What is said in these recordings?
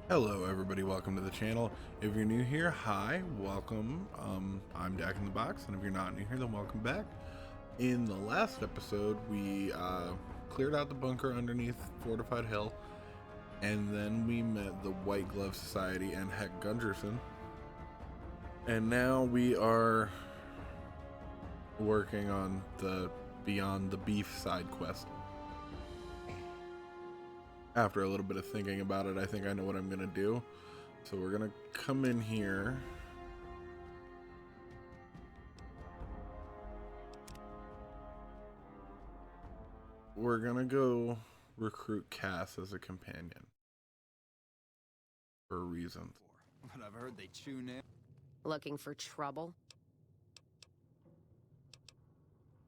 Hello everybody, welcome to the channel. If you're new here, hi, welcome. I'm Dak in the Box, and if you're not new here, then welcome back. In the last episode, we cleared out the bunker underneath Fortified Hill, and then we met the White Glove Society and Heck Gunderson. And now we are working on the Beyond the Beef side quest. After a little bit of thinking about it, I think I know what I'm gonna do. So we're gonna come in here. We're gonna go recruit Cass as a companion. For reasons. But I've heard they tune in. Looking for trouble?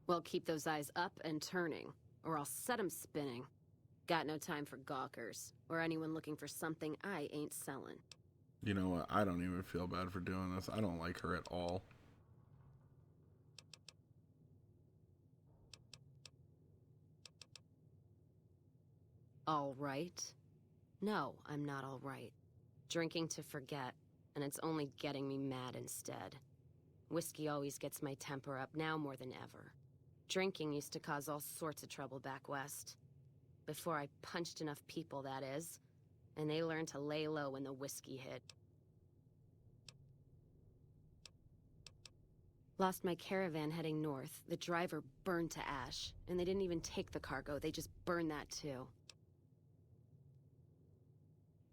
Well, keep those eyes up and turning, or I'll set 'em spinning. Got no time for gawkers, or anyone looking for something I ain't selling. You know what? I don't even feel bad for doing this. I don't like her at all. All right? No, I'm not all right. Drinking to forget, and it's only getting me mad instead. Whiskey always gets my temper up, now more than ever. Drinking used to cause all sorts of trouble back west. Before I punched enough people, that is. And they learned to lay low when the whiskey hit. Lost my caravan heading north. The driver burned to ash. And they didn't even take the cargo, they just burned that too.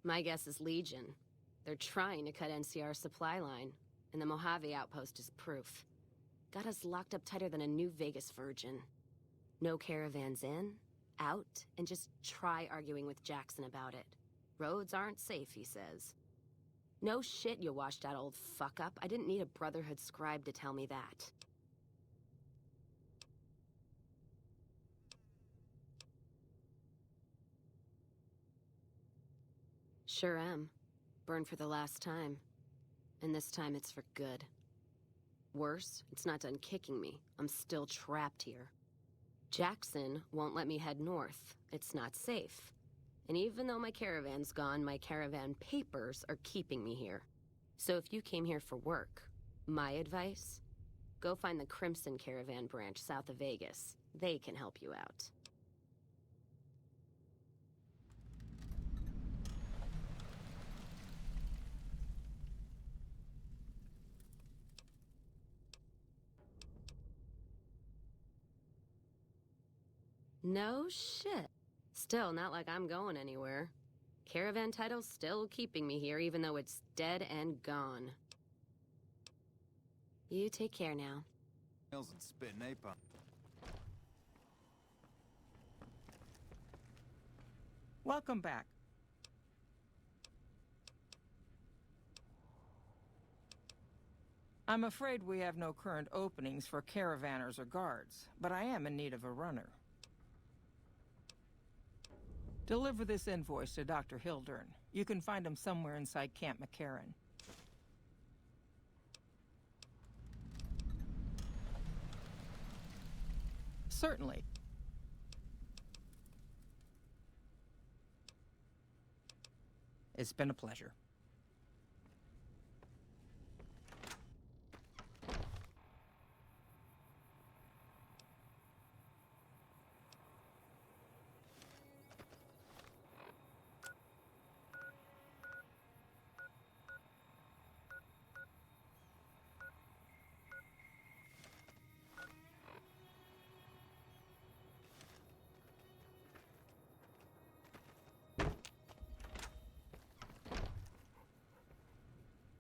My guess is Legion. They're trying to cut NCR's supply line, and the Mojave outpost is proof. Got us locked up tighter than a New Vegas virgin. No caravans in, out, and just try arguing with Jackson about it. Roads aren't safe, he says. No shit, you washed out old fuck-up. I didn't need a Brotherhood scribe to tell me that. Sure am. Burned for the last time. And this time it's for good. Worse, it's not done kicking me. I'm still trapped here. Jackson won't let me head north. It's not safe. And even though my caravan's gone, my caravan papers are keeping me here. So if you came here for work, my advice? Go find the Crimson Caravan branch south of Vegas. They can help you out. No shit. Still, not like I'm going anywhere. Caravan title's still keeping me here, even though it's dead and gone. You take care now. Nails and spit napalm. Welcome back. I'm afraid we have no current openings for caravanners or guards, but I am in need of a runner. Deliver this invoice to Dr. Hildern. You can find him somewhere inside Camp McCarran. Certainly. It's been a pleasure.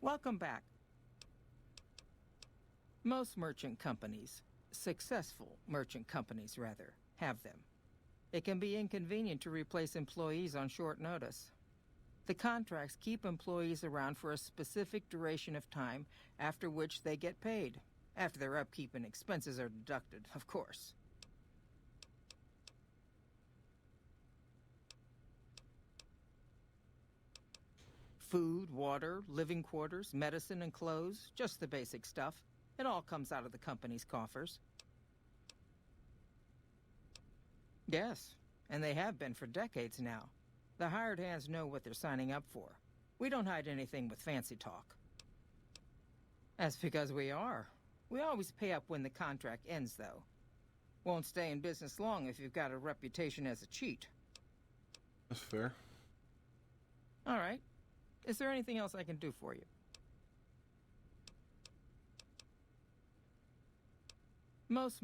Welcome back. Most merchant companies, successful merchant companies rather, have them. It can be inconvenient to replace employees on short notice. The contracts keep employees around for a specific duration of time, after which they get paid. After their upkeep and expenses are deducted, of course. Food, water, living quarters, medicine and clothes, just the basic stuff. It all comes out of the company's coffers. Yes, and they have been for decades now. The hired hands know what they're signing up for. We don't hide anything with fancy talk. That's because we are. We always pay up when the contract ends, though. Won't stay in business long if you've got a reputation as a cheat. That's fair. All right. Is there anything else I can do for you? Most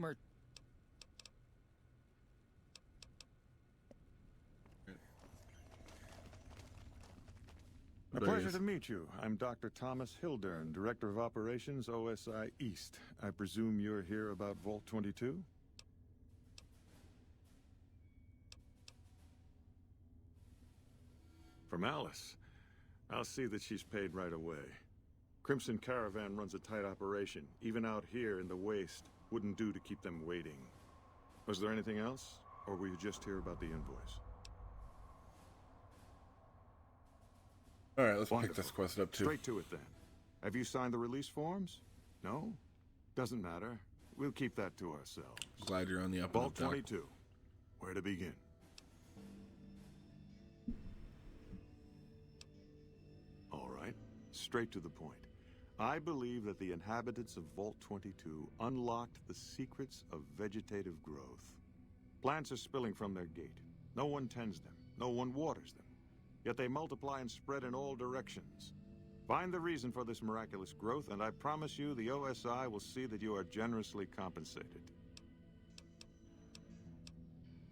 A pleasure to meet you. I'm Dr. Thomas Hildern, Director of Operations, OSI East. I presume you're here about Vault 22? From Alice. I'll see that she's paid right away. Crimson Caravan runs a tight operation. Even out here in the waste, wouldn't do to keep them waiting. Was there anything else? Or were you just here about the invoice? All right, let's pick Wonderful. this quest up too. Straight to it then. Have you signed the release forms? No? Doesn't matter. We'll keep that to ourselves. Glad you're on the up and Vault up, Doc. 22. Where to begin? All right. Straight to the point. I believe that the inhabitants of Vault 22 unlocked the secrets of vegetative growth. Plants are spilling from their gate. No one tends them. No one waters them. Yet they multiply and spread in all directions. Find the reason for this miraculous growth, and I promise you the OSI will see that you are generously compensated.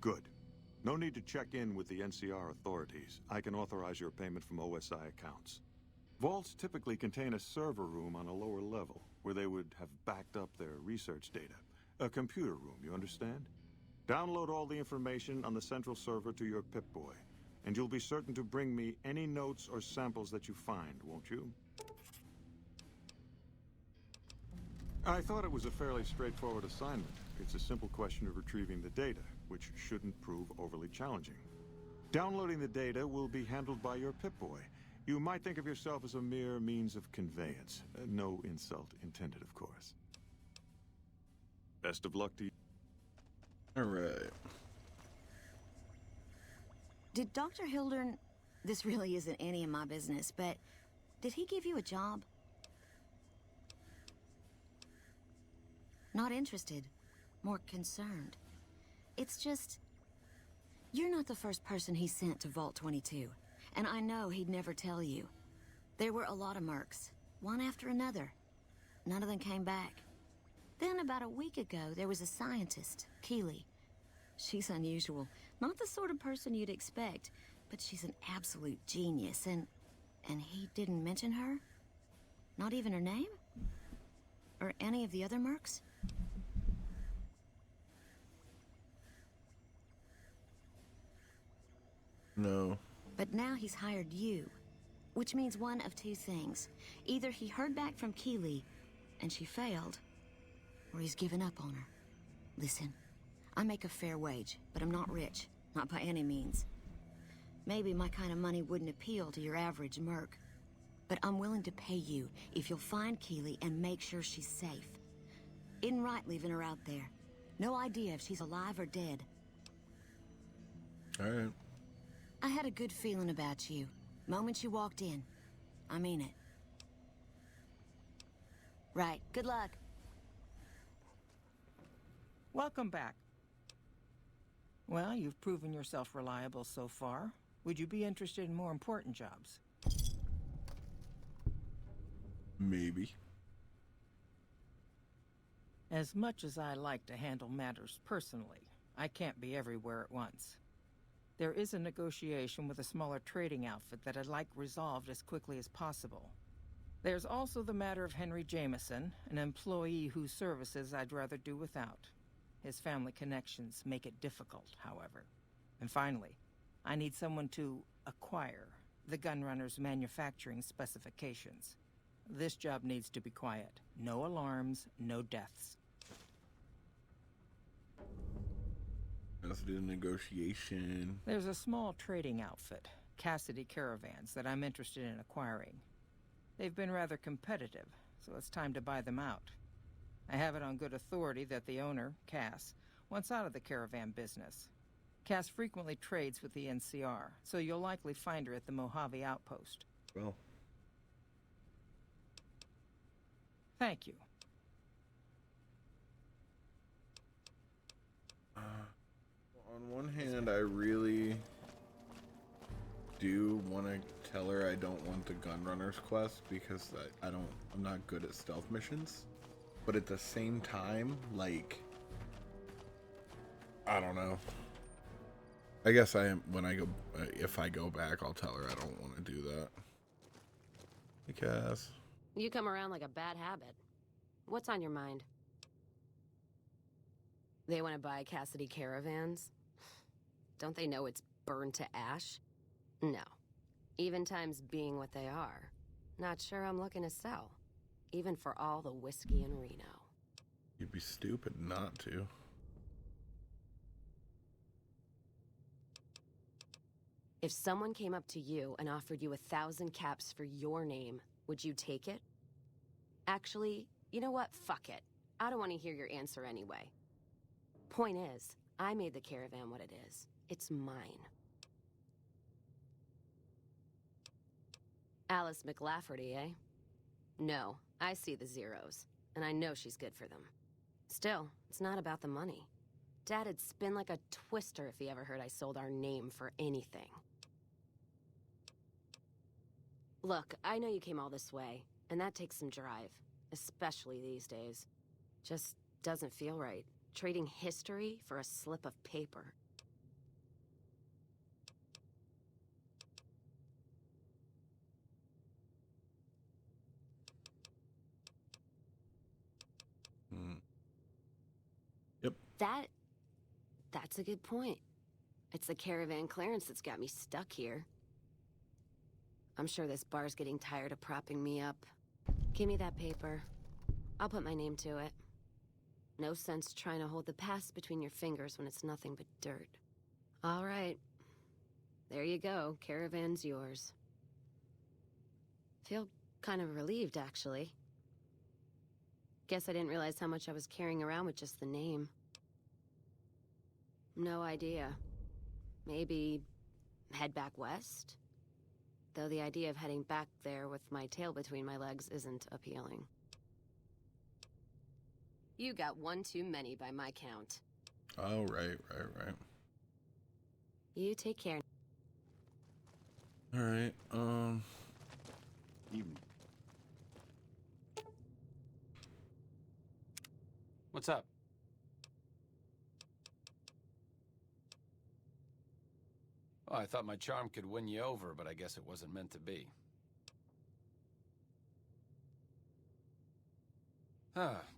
Good. No need to check in with the NCR authorities. I can authorize your payment from OSI accounts. Vaults typically contain a server room on a lower level, where they would have backed up their research data. A computer room, you understand? Download all the information on the central server to your Pip-Boy. And you'll be certain to bring me any notes or samples that you find, won't you? I thought it was a fairly straightforward assignment. It's a simple question of retrieving the data, which shouldn't prove overly challenging. Downloading the data will be handled by your Pip-Boy. You might think of yourself as a mere means of conveyance. No insult intended, of course. Best of luck to you. All right. Did Dr. Hildern... This really isn't any of my business, but... Did he give you a job? Not interested. More concerned. It's just... You're not the first person he sent to Vault 22. And I know he'd never tell you. There were a lot of mercs. One after another. None of them came back. Then about a week ago, there was a scientist, Keeley. She's unusual. Not the sort of person you'd expect, but she's an absolute genius, and he didn't mention her? Not even her name? Or any of the other mercs? No. But now he's hired you, which means one of two things. Either he heard back from Keeley, and she failed, or he's given up on her. Listen, I make a fair wage, but I'm not rich. Not by any means. Maybe my kind of money wouldn't appeal to your average merc. But I'm willing to pay you if you'll find Keeley and make sure she's safe. Isn't right leaving her out there. No idea if she's alive or dead. All right. I had a good feeling about you. Moment you walked in. I mean it. Right. Good luck. Welcome back. Well, you've proven yourself reliable so far. Would you be interested in more important jobs? Maybe. As much as I like to handle matters personally, I can't be everywhere at once. There is a negotiation with a smaller trading outfit that I'd like resolved as quickly as possible. There's also the matter of Henry Jameson, an employee whose services I'd rather do without. His family connections make it difficult, however. And finally, I need someone to acquire the Gunrunner's manufacturing specifications. This job needs to be quiet. No alarms, no deaths. Let's do the negotiation. There's a small trading outfit, Cassidy Caravans, that I'm interested in acquiring. They've been rather competitive, so it's time to buy them out. I have it on good authority that the owner, Cass, wants out of the caravan business. Cass frequently trades with the NCR, so you'll likely find her at the Mojave outpost. Well, Thank you. on one hand, I really do want to tell her I don't want the Gunrunners quest because I'm not good at stealth missions. But at the same time, like, I don't know. I guess if I go back, I'll tell her I don't want to do that. I guess. You come around like a bad habit. What's on your mind? They want to buy Cassidy caravans? Don't they know it's burned to ash? No. Even times being what they are. Not sure I'm looking to sell. Even for all the whiskey in Reno. You'd be stupid not to. If someone came up to you and offered you 1,000 caps for your name, would you take it? Actually, you know what? Fuck it. I don't want to hear your answer anyway. Point is, I made the caravan what it is. It's mine. Alice McLafferty, eh? No, I see the zeros, and I know she's good for them. Still, it's not about the money. Dad'd spin like a twister if he ever heard I sold our name for anything. Look, I know you came all this way, and that takes some drive, especially these days. Just doesn't feel right, trading history for a slip of paper. Yep. That's a good point. It's the caravan clearance that's got me stuck here. I'm sure this bar's getting tired of propping me up. Give me that paper. I'll put my name to it. No sense trying to hold the past between your fingers when it's nothing but dirt. All right. There you go. Caravan's yours. Feel kind of relieved, actually. Guess I didn't realize how much I was carrying around with just the name. No idea. Maybe head back west? Though the idea of heading back there with my tail between my legs isn't appealing. You got one too many by my count. Oh, right. You take care. All right. Evening. What's up? Oh, I thought my charm could win you over, but I guess it wasn't meant to be.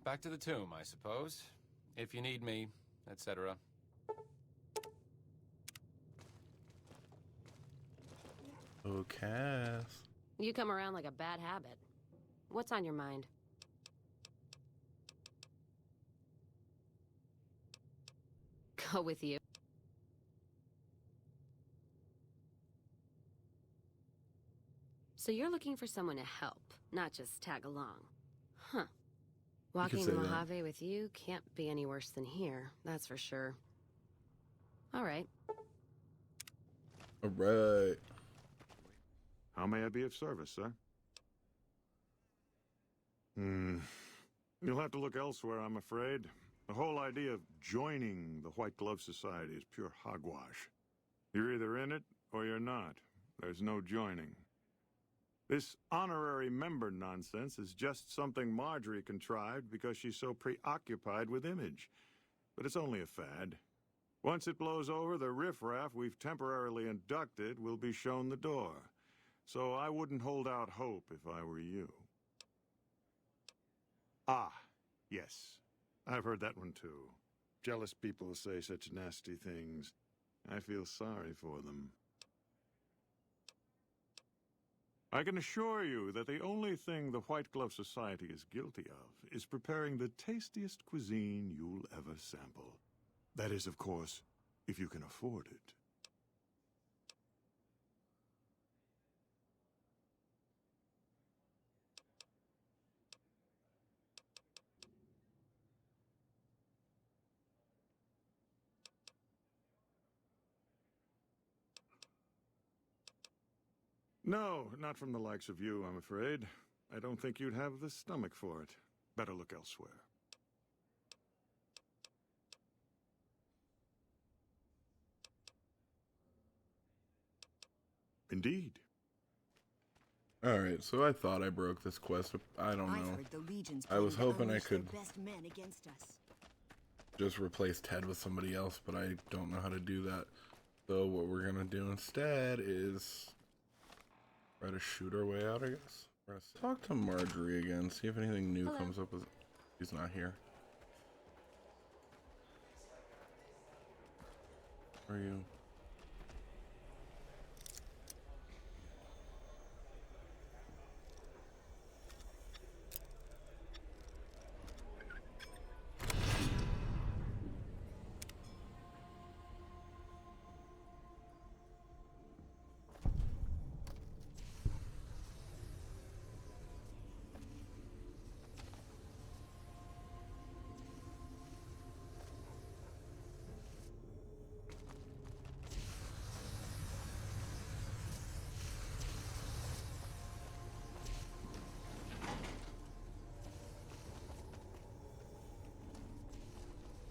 Back to the tomb, I suppose. If you need me, etc. Oh, Cass. You come around like a bad habit. What's on your mind? Go with you. So you're looking for someone to help, not just tag along. Huh. Walking the Mojave with you can't be any worse than here, that's for sure. All right. All right. How may I be of service, sir? You'll have to look elsewhere, I'm afraid. The whole idea of joining the White Glove Society is pure hogwash. You're either in it or you're not. There's no joining. This honorary member nonsense is just something Marjorie contrived because she's so preoccupied with image. But it's only a fad. Once it blows over, the riffraff we've temporarily inducted will be shown the door. So I wouldn't hold out hope if I were you. Ah, yes. I've heard that one too. Jealous people say such nasty things. I feel sorry for them. I can assure you that the only thing the White Glove Society is guilty of is preparing the tastiest cuisine you'll ever sample. That is, of course, if you can afford it. No, not from the likes of you, I'm afraid. I don't think you'd have the stomach for it. Better look elsewhere. Indeed. Alright, so I thought I broke this quest. I don't I've know. heard the Legion's I was planning to hoping I unleash their could best men against us. just replace Ted with somebody else, but I don't know how to do that. So what we're gonna do instead is try to shoot our way out, I guess. We're gonna talk to Marjorie again, see if anything new comes up with. She's not here. Where are you?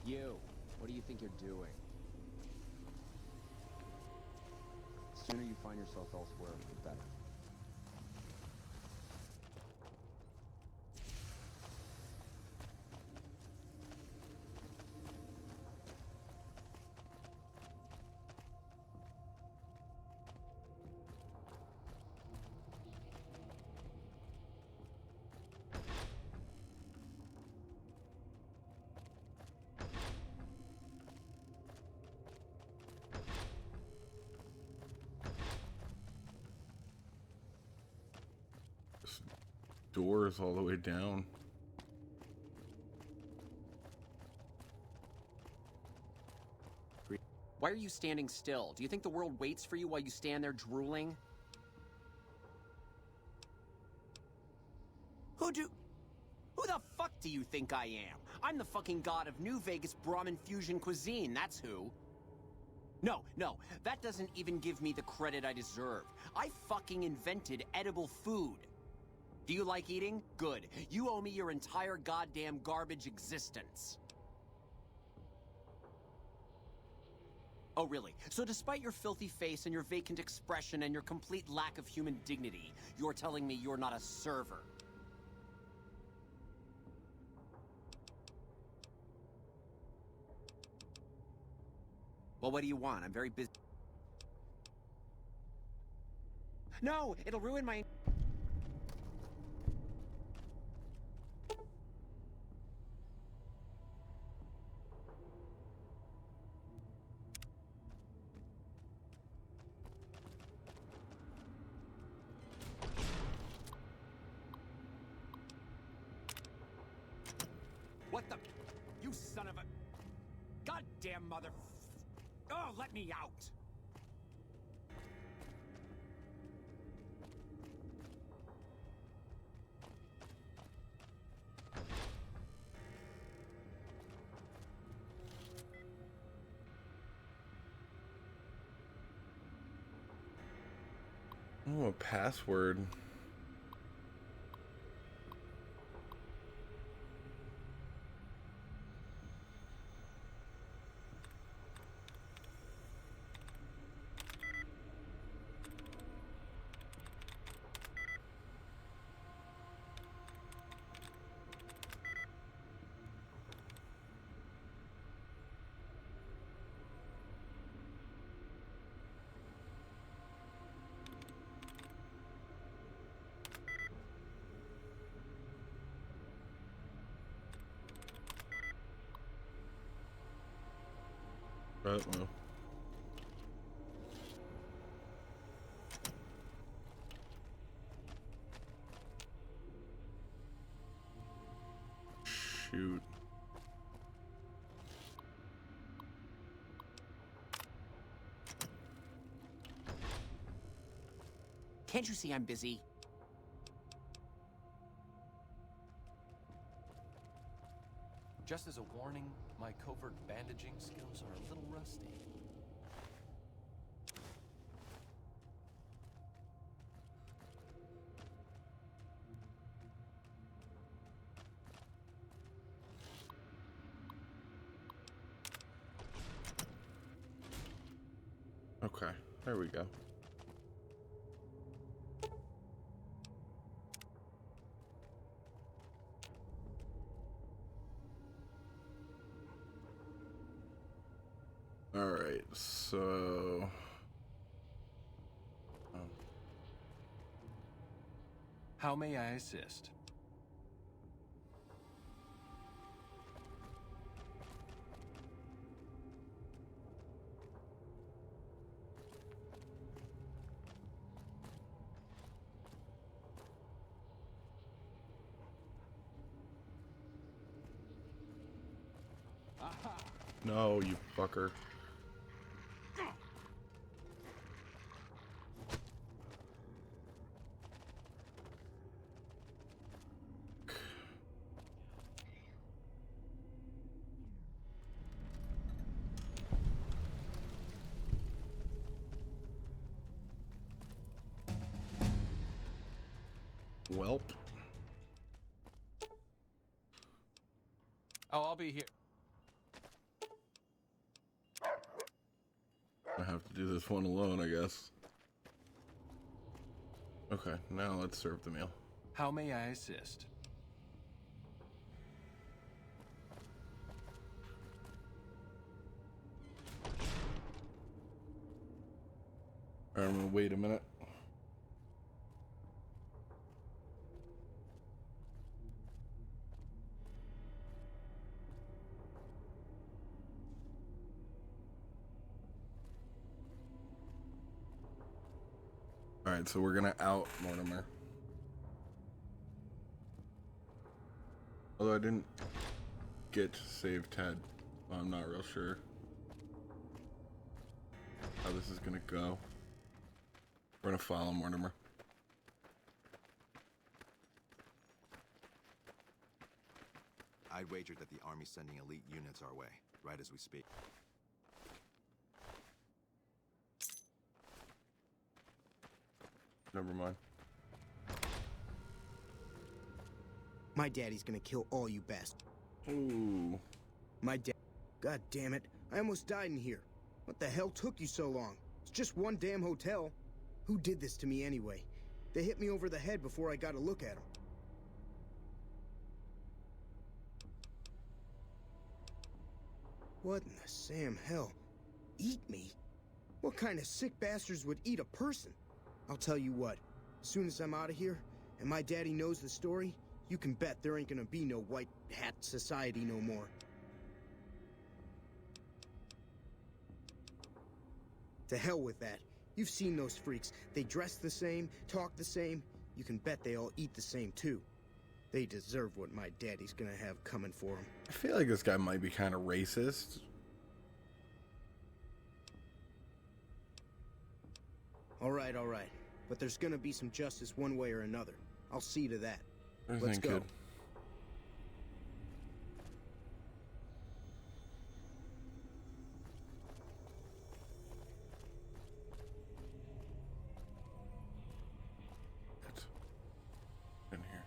You, what do you think you're doing? The sooner you find yourself elsewhere, the better. This door is all the way down. Why are you standing still? Do you think the world waits for you while you stand there drooling? Who the fuck do you think I am? I'm the fucking god of New Vegas Brahmin fusion cuisine, that's who. No, that doesn't even give me the credit I deserve. I fucking invented edible food. Do you like eating? Good. You owe me your entire goddamn garbage existence. Oh, really? So despite your filthy face and your vacant expression and your complete lack of human dignity, you're telling me you're not a server? Well, what do you want? I'm very busy. No! It'll ruin my... What the... You son of a... Goddamn mother... Oh, let me out! Oh, a password. Uh-oh. Shoot. Can't you see I'm busy? Just as a warning, my covert bandaging skills are a little rusty. Okay, there we go. All right, so How may I assist? no, you fucker. Welp. Oh, I'll be here. I have to do this one alone, I guess. Okay, now let's serve the meal. How may I assist? All right, I'm gonna wait a minute. All right, so we're gonna out Mortimer. Although I didn't get to save Ted, I'm not real sure how this is gonna go. We're gonna follow Mortimer. I'd wager that the Army's sending elite units our way, right as we speak. Never mind. My daddy's gonna kill all you bastards. Ooh. My dad... God damn it. I almost died in here. What the hell took you so long? It's just one damn hotel. Who did this to me anyway? They hit me over the head before I got a look at them. What in the Sam hell? Eat me? What kind of sick bastards would eat a person? I'll tell you what. As soon as I'm out of here, and my daddy knows the story, you can bet there ain't gonna be no white hat society no more. To hell with that. You've seen those freaks. They dress the same, talk the same. You can bet they all eat the same too. They deserve what my daddy's gonna have coming for them. I feel like this guy might be kind of racist. All right. But there's gonna be some justice one way or another. I'll see to that. Everything Let's go. good. In here.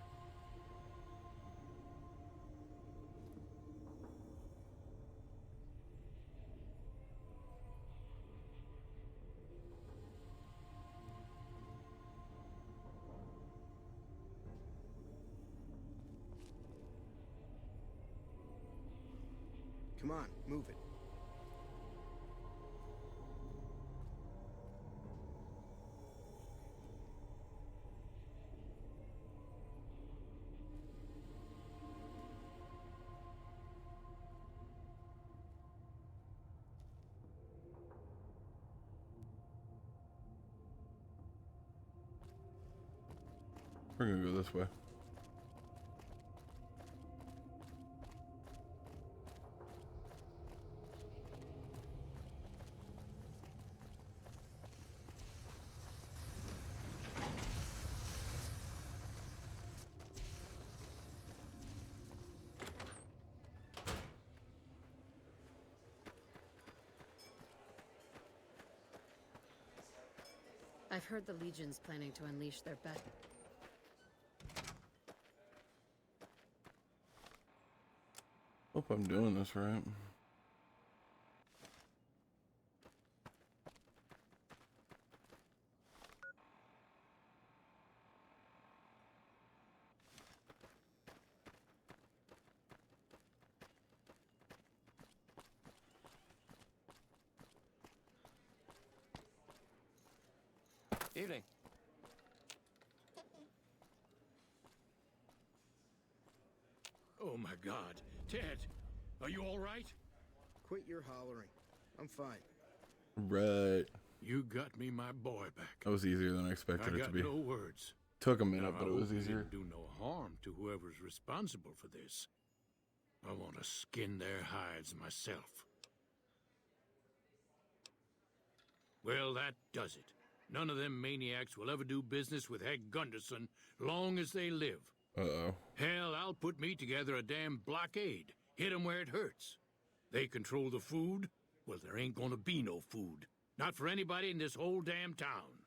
Come on, move it. We're gonna go this way. I've heard the Legion's planning to unleash their best. Hope I'm doing this right. Evening. Oh my God. Ted, are you all right? Quit your hollering. I'm fine. Right. You got me my boy back. That was easier than I expected I it got to be. no words. Took a minute, Now, but I it was hope we easier. didn't do no harm to whoever's responsible for this. I want to skin their hides myself. Well, that does it. None of them maniacs will ever do business with Hank Gunderson long as they live. Uh-oh. Hell, I'll put me together a damn blockade. Hit 'em where it hurts. They control the food? Well, there ain't gonna be no food. Not for anybody in this whole damn town.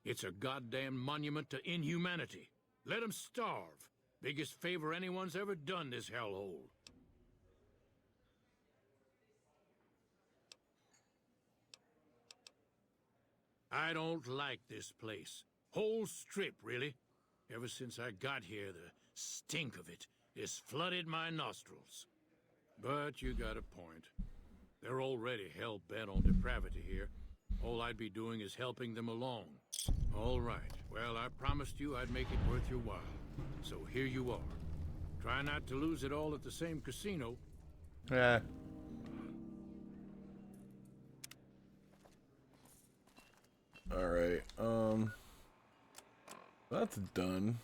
It's a goddamn monument to inhumanity. Let 'em starve. Biggest favor anyone's ever done this hellhole. I don't like this place. Whole strip, really. Ever since I got here, the stink of it has flooded my nostrils. But you got a point. They're already hell-bent on depravity here. All I'd be doing is helping them along. All right. Well, I promised you I'd make it worth your while. So here you are. Try not to lose it all at the same casino. Yeah. Alright, that's done.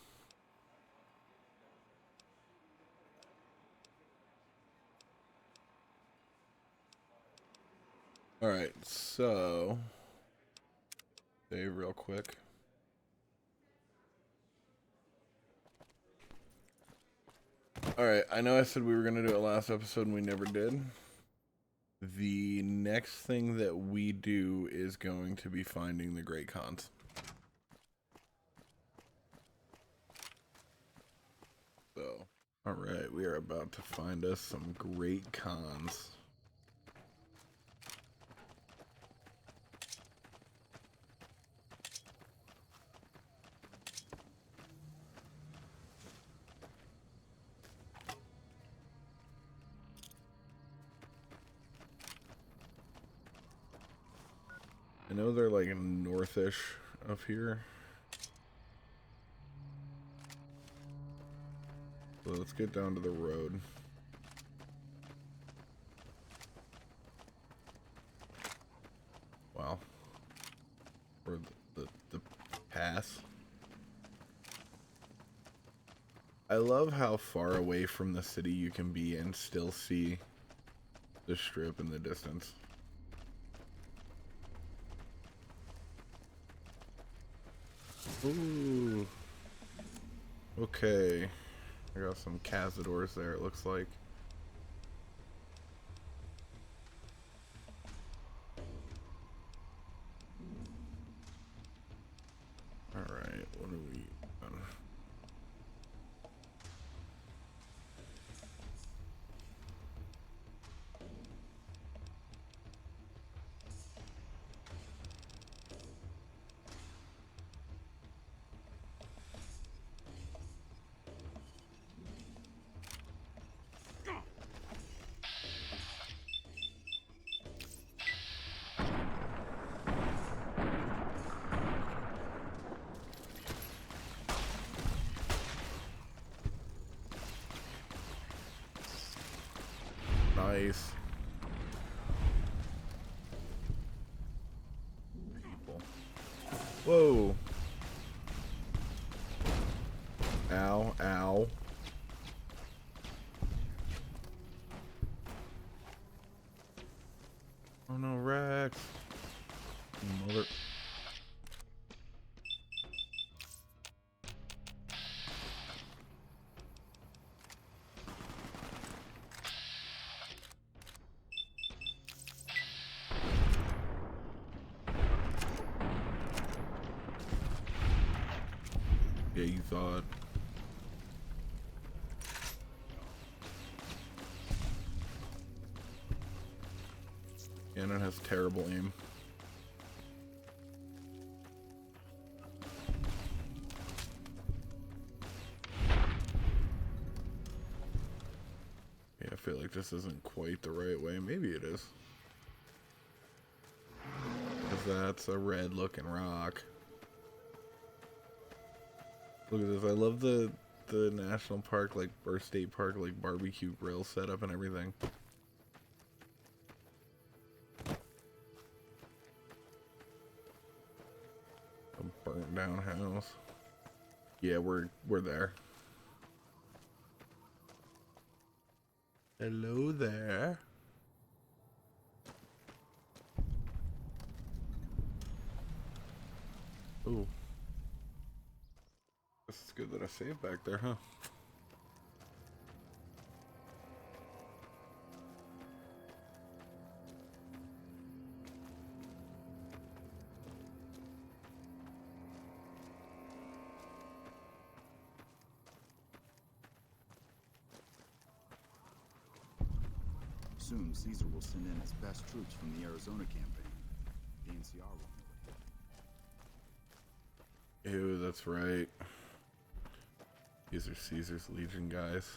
Alright, so save real quick. Alright, I know I said we were gonna do it last episode and we never did. The next thing that we do is going to be finding the Great Khans. So, alright, we are about to find us some Great Khans. I know they're like northish of here. So let's get down to the road. Wow. Or the pass. I love how far away from the city you can be and still see the strip in the distance. Ooh. Okay. I got some Cazadors there, it looks like. Alright, what are we... Nice. People. Whoa. Ow, ow. Oh no, Rex. Mother. Yeah, you thought. Ganon has terrible aim. Yeah, I feel like this isn't quite the right way. Maybe it is. Because that's a red looking rock. Look at this. I love the national park, like, or state park, like, barbecue grill setup and everything. A burnt down house. Yeah, we're there. Hello there. Ooh. It's good that I saved back there, huh? Soon, Caesar will send in his best troops from the Arizona campaign. The NCR won't know it. Ew, that's right. These are Caesar's Legion guys.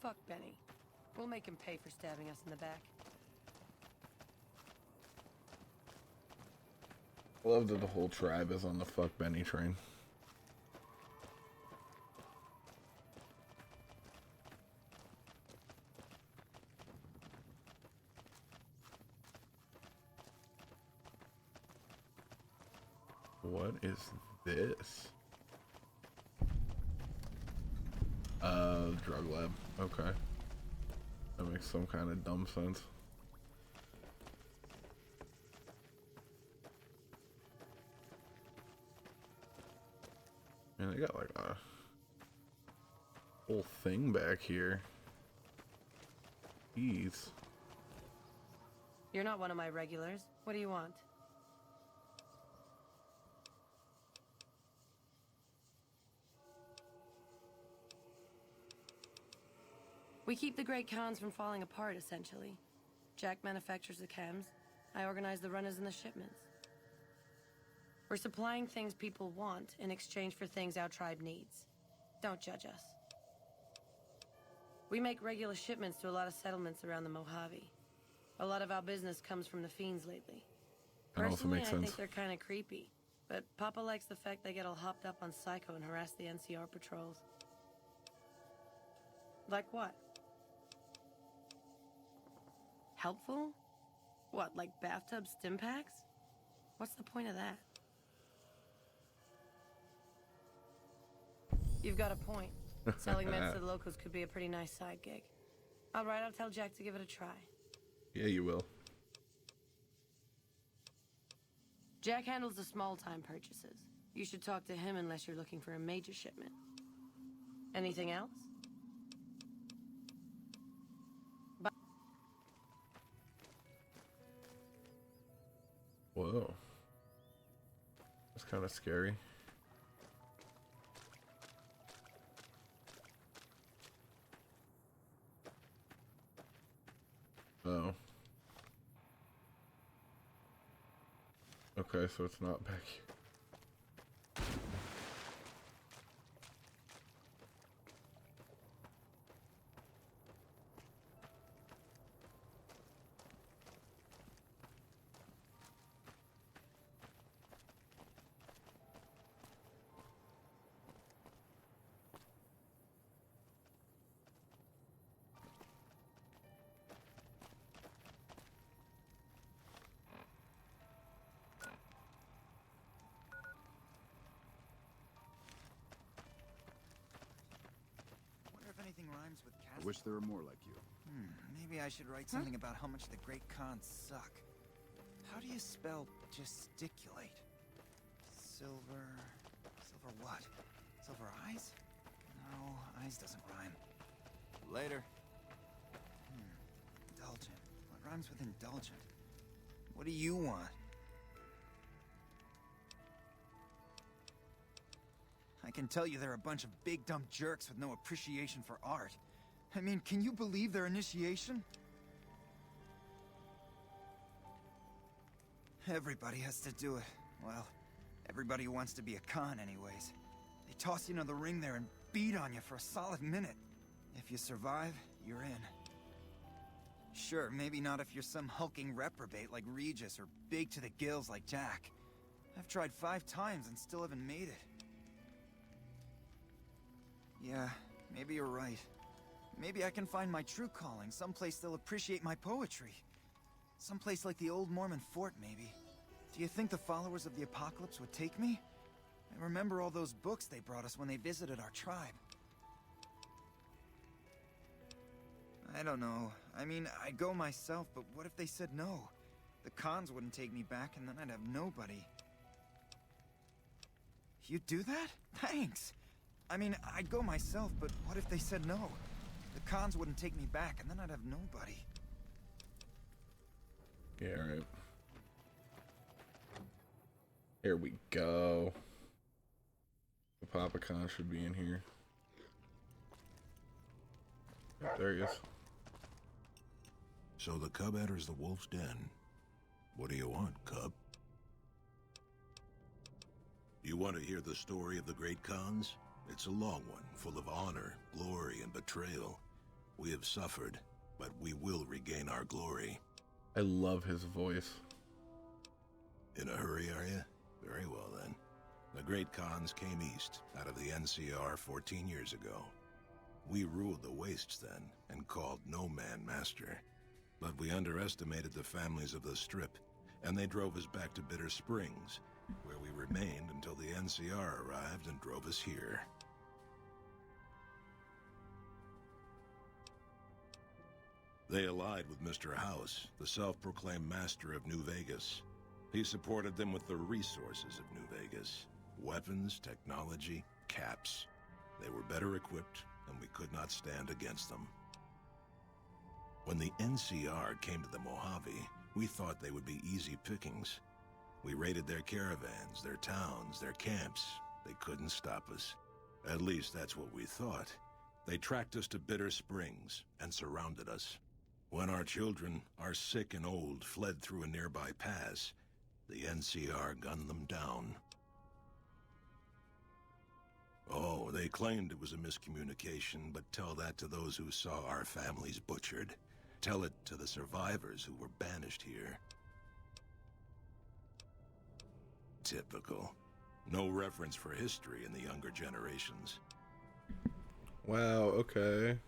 Fuck Benny. We'll make him pay for stabbing us in the back. I love that the whole tribe is on the fuck Benny train. What is this? Drug lab. Okay. That makes some kind of dumb sense. Man, they got like a whole thing back here. Jeez. You're not one of my regulars. What do you want? We keep the Great Khans from falling apart, essentially. Jack manufactures the chems. I organize the runners and the shipments. We're supplying things people want in exchange for things our tribe needs. Don't judge us. We make regular shipments to a lot of settlements around the Mojave. A lot of our business comes from the Fiends lately. That also makes sense. I think they're kind of creepy. But Papa likes the fact they get all hopped up on Psycho and harass the NCR patrols. Like what? Helpful? What, like bathtub stim packs? What's the point of that? You've got a point. Selling meds to the locals could be a pretty nice side gig. All right, I'll tell Jack to give it a try. Yeah, you will. Jack handles the small-time purchases. You should talk to him unless you're looking for a major shipment. Anything else? Whoa. That's kind of scary. Oh. Okay, so it's not back here. Rhymes with I wish there were more like you. Maybe I should write something about how much the Great Khans suck. How do you spell gesticulate? Silver what? Silver eyes? No, eyes doesn't rhyme. Later. Indulgent. What rhymes with indulgent? What do you want? I can tell you they're a bunch of big dumb jerks with no appreciation for art. I mean, can you believe their initiation? Everybody has to do it. Well, everybody who wants to be a Khan anyways. They toss you into the ring there and beat on you for a solid minute. If you survive, you're in. Sure, maybe not if you're some hulking reprobate like Regis or big to the gills like Jack. I've tried 5 times and still haven't made it. Yeah, maybe you're right. Maybe I can find my true calling, someplace they'll appreciate my poetry. Someplace like the old Mormon fort, maybe. Do you think the followers of the Apocalypse would take me? I remember all those books they brought us when they visited our tribe. I don't know. I mean, I'd go myself, but what if they said no? The Khans wouldn't take me back, and then I'd have nobody. You'd do that? Thanks! I mean, I'd go myself, but what if they said no? The Khans wouldn't take me back, and then I'd have nobody. Yeah, right. Here we go. The Papa Khan should be in here. There he is. So the cub enters the wolf's den. What do you want, cub? You want to hear the story of the great Khans? It's a long one, full of honor, glory, and betrayal. We have suffered, but we will regain our glory. I love his voice. In a hurry, are you? Very well, then. The great Khans came east, out of the NCR 14 years ago. We ruled the wastes then, and called no man master. But we underestimated the families of the Strip, and they drove us back to Bitter Springs, where we remained until the NCR arrived and drove us here. They allied with Mr. House, the self-proclaimed master of New Vegas. He supported them with the resources of New Vegas. Weapons, technology, caps. They were better equipped, and we could not stand against them. When the NCR came to the Mojave, we thought they would be easy pickings. We raided their caravans, their towns, their camps. They couldn't stop us. At least that's what we thought. They tracked us to Bitter Springs and surrounded us. When our children, our sick and old, fled through a nearby pass, the NCR gunned them down. Oh, they claimed it was a miscommunication, but tell that to those who saw our families butchered. Tell it to the survivors who were banished here. Typical. No reference for history in the younger generations. Wow, okay.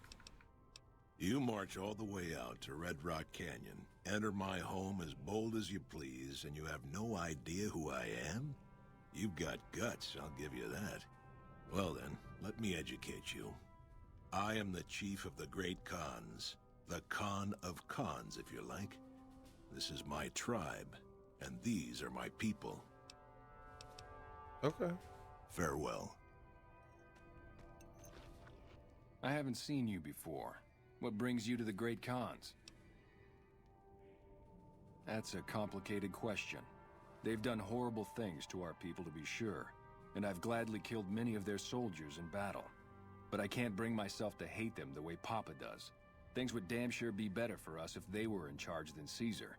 You march all the way out to Red Rock Canyon, enter my home as bold as you please, and you have no idea who I am? You've got guts, I'll give you that. Well then, let me educate you. I am the chief of the great Khans. The Khan of Khans, if you like. This is my tribe, and these are my people. Okay. Farewell. I haven't seen you before. What brings you to the Great Khans? That's a complicated question. They've done horrible things to our people, to be sure, and I've gladly killed many of their soldiers in battle. But I can't bring myself to hate them the way Papa does. Things would damn sure be better for us if they were in charge than Caesar.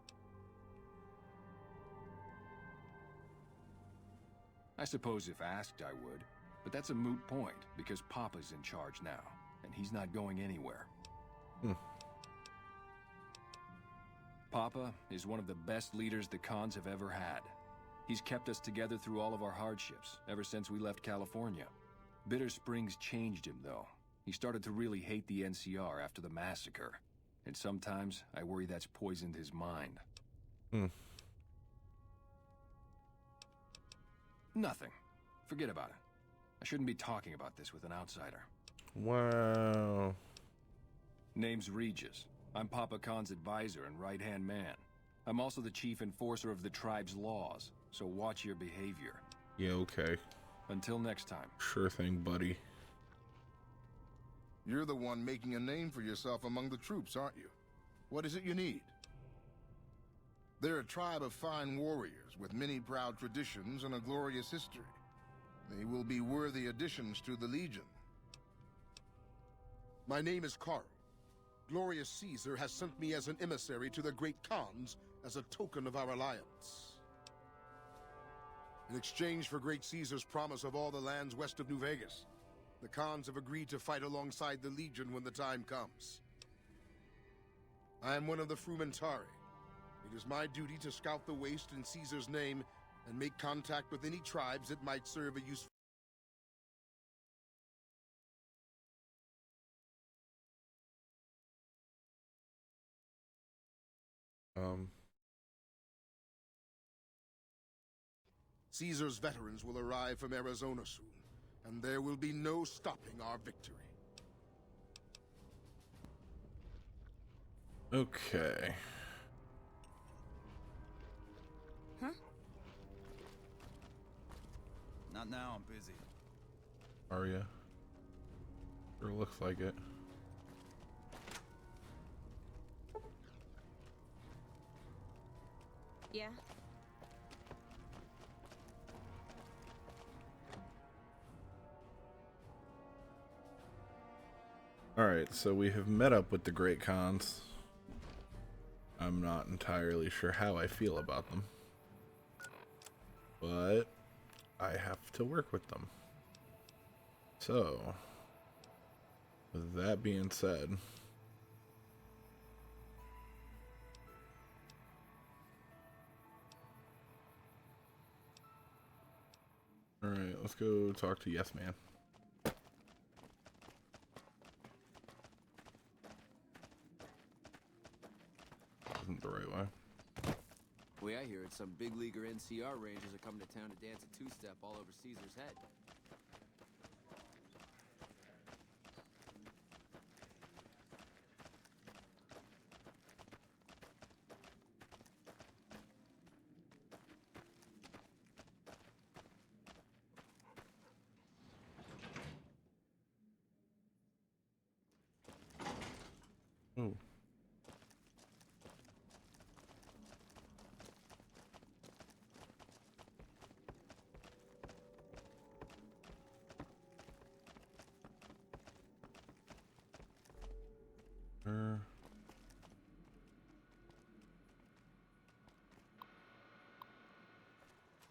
I suppose if asked I would, but that's a moot point, because Papa's in charge now, and he's not going anywhere. Papa is one of the best leaders the Khans have ever had. He's kept us together through all of our hardships, ever since we left California. Bitter Springs changed him, though. He started to really hate the NCR after the massacre, and sometimes I worry that's poisoned his mind. Nothing. Forget about it. I shouldn't be talking about this with an outsider. Wow. Name's Regis. I'm Papa Khan's advisor and right-hand man. I'm also the chief enforcer of the tribe's laws, so watch your behavior. Yeah, okay. Until next time. Sure thing, buddy. You're the one making a name for yourself among the troops, aren't you? What is it you need? They're a tribe of fine warriors with many proud traditions and a glorious history. They will be worthy additions to the Legion. My name is Carl. Glorious Caesar has sent me as an emissary to the great Khans as a token of our alliance. In exchange for Great Caesar's promise of all the lands west of New Vegas, the Khans have agreed to fight alongside the Legion when the time comes. I am one of the Frumentari. It is my duty to scout the waste in Caesar's name and make contact with any tribes that might serve a useful... Caesar's veterans will arrive from Arizona soon, and there will be no stopping our victory. Okay. Huh? Not now, I'm busy. Are ya? Sure looks like it. Yeah? Alright, so we have met up with the Great Khans. I'm not entirely sure how I feel about them, but I have to work with them. So, with that being said, alright, let's go talk to Yes Man. Isn't the right way. Way I hear it, some big leaguer NCR Rangers are coming to town to dance a two-step all over Caesar's head. Oh.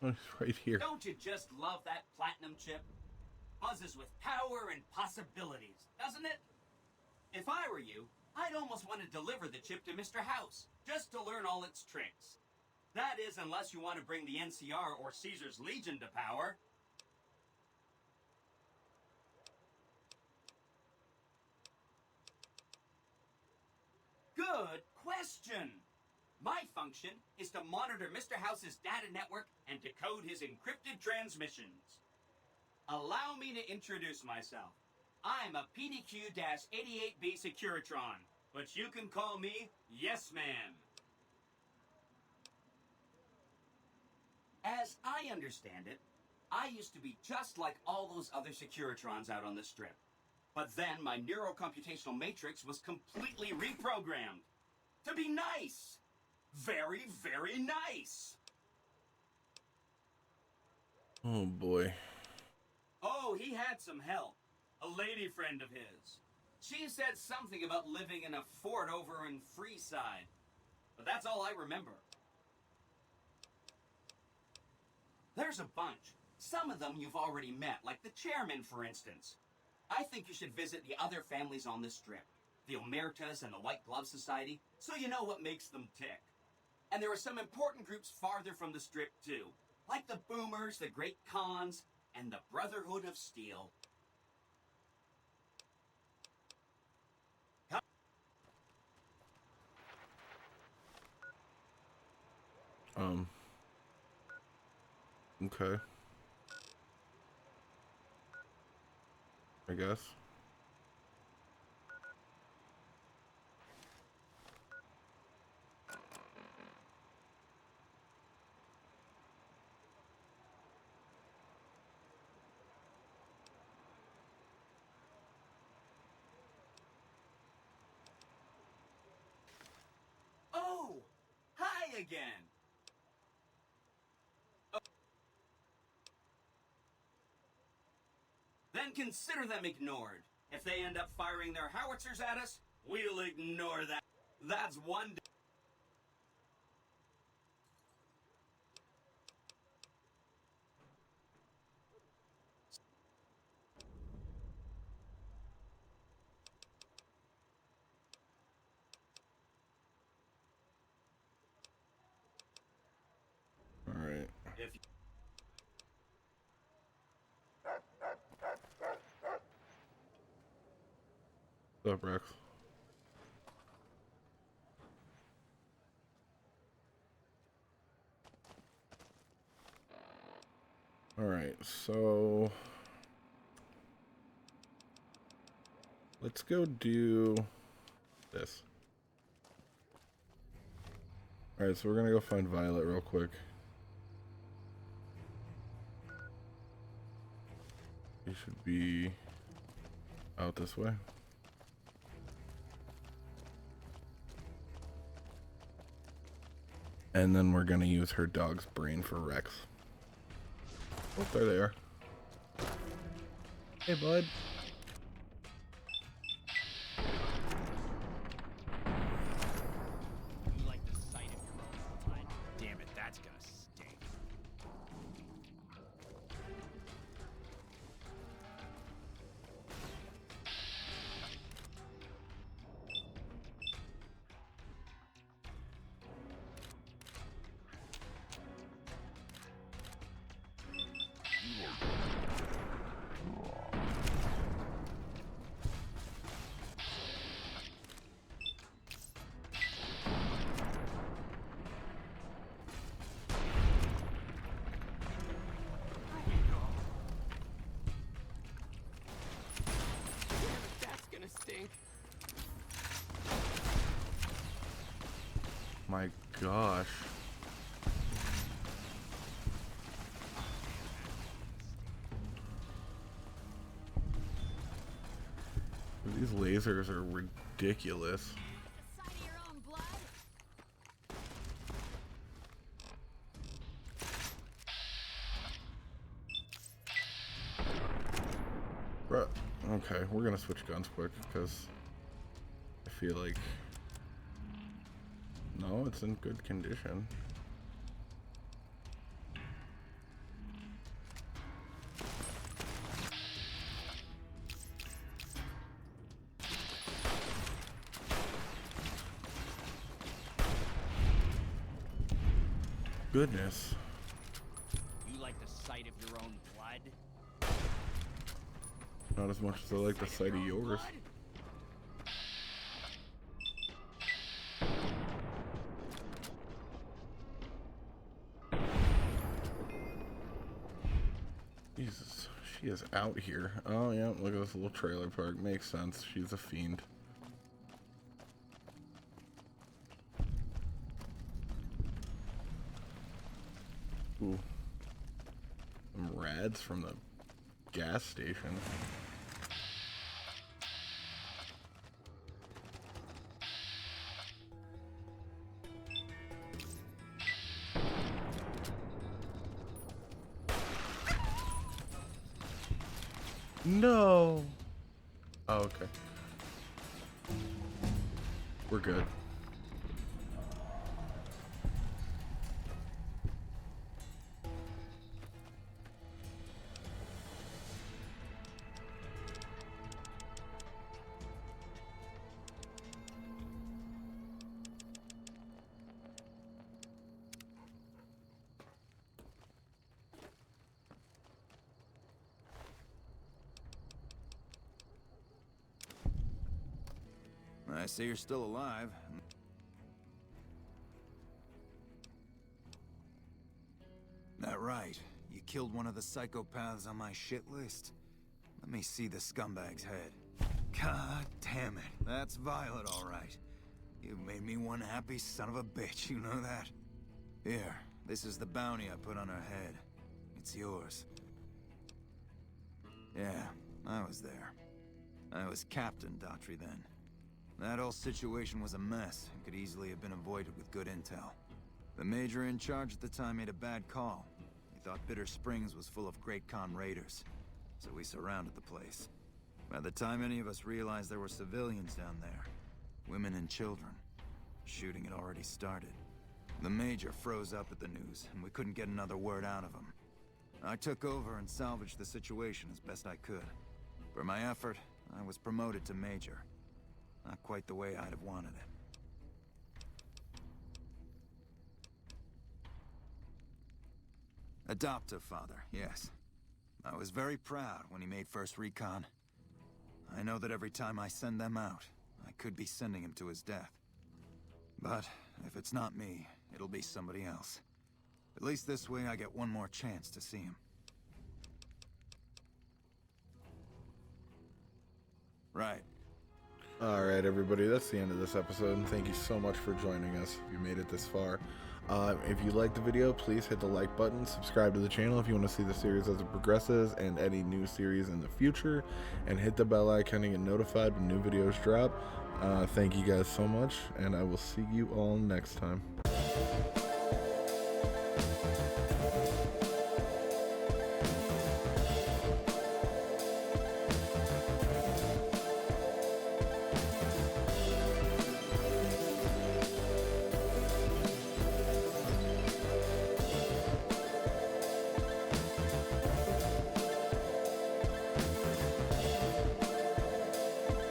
Oh, it's right here. Don't you just love that platinum chip? Buzzes with power and possibilities, doesn't it? If I were you, I'd almost want to deliver the chip to Mr. House, just to learn all its tricks. That is, unless you want to bring the NCR or Caesar's Legion to power. Good question. My function is to monitor Mr. House's data network and decode his encrypted transmissions. Allow me to introduce myself. I'm a PDQ-88B Securitron, but you can call me Yes Man. As I understand it, I used to be just like all those other Securitrons out on the Strip. But then my neurocomputational matrix was completely reprogrammed. To be nice! Very, very nice! Oh boy. Oh, he had some help. A lady friend of his. She said something about living in a fort over in Freeside. But that's all I remember. There's a bunch. Some of them you've already met, like the chairman, for instance. I think you should visit the other families on the Strip. The Omertas and the White Glove Society, so you know what makes them tick. And there are some important groups farther from the Strip, too. Like the Boomers, the Great Khans, and the Brotherhood of Steel. Okay. I guess. Oh! Hi again! Then consider them ignored. If they end up firing their howitzers at us, we'll ignore that. That's one... What's up, Rex? Alright, so let's go do this. Alright, so we're gonna go find Violet real quick. He should be out this way. And then we're gonna use her dog's brain for Rex. Oh, there they are. Hey, bud. You like the sight of your own blood? Damn it, that's gonna stink. Stink. My gosh. These lasers are ridiculous. Bruh. Okay, we're gonna switch guns quick because I feel like no, it's in good condition. Goodness. You like the sight of your own blood? Not as much as I like the sight of yours. Jesus, she is out here. Oh yeah, look at this little trailer park. Makes sense. She's a fiend. Ooh. Some rads from the gas station. No. Oh, okay. We're good. I say you're still alive. That right. You killed one of the psychopaths on my shit list. Let me see the scumbag's head. God damn it. That's Violet, all right. You've made me one happy son of a bitch, you know that? Here, this is the bounty I put on her head. It's yours. Yeah, I was there. I was Captain Daughtry then. That whole situation was a mess and could easily have been avoided with good intel. The major in charge at the time made a bad call. He thought Bitter Springs was full of Great Khan raiders, so we surrounded the place. By the time any of us realized there were civilians down there, women and children, shooting had already started. The major froze up at the news, and we couldn't get another word out of him. I took over and salvaged the situation as best I could. For my effort, I was promoted to major. Not quite the way I'd have wanted it. Adoptive father, yes. I was very proud when he made first recon. I know that every time I send them out, I could be sending him to his death. But if it's not me, it'll be somebody else. At least this way I get one more chance to see him. Right. Alright, everybody, that's the end of this episode, and thank you so much for joining us if you made it this far. If you liked the video, please hit the like button, subscribe to the channel if you want to see the series as it progresses and any new series in the future, and hit the bell icon to get notified when new videos drop. Thank you guys so much, and I will see you all next time.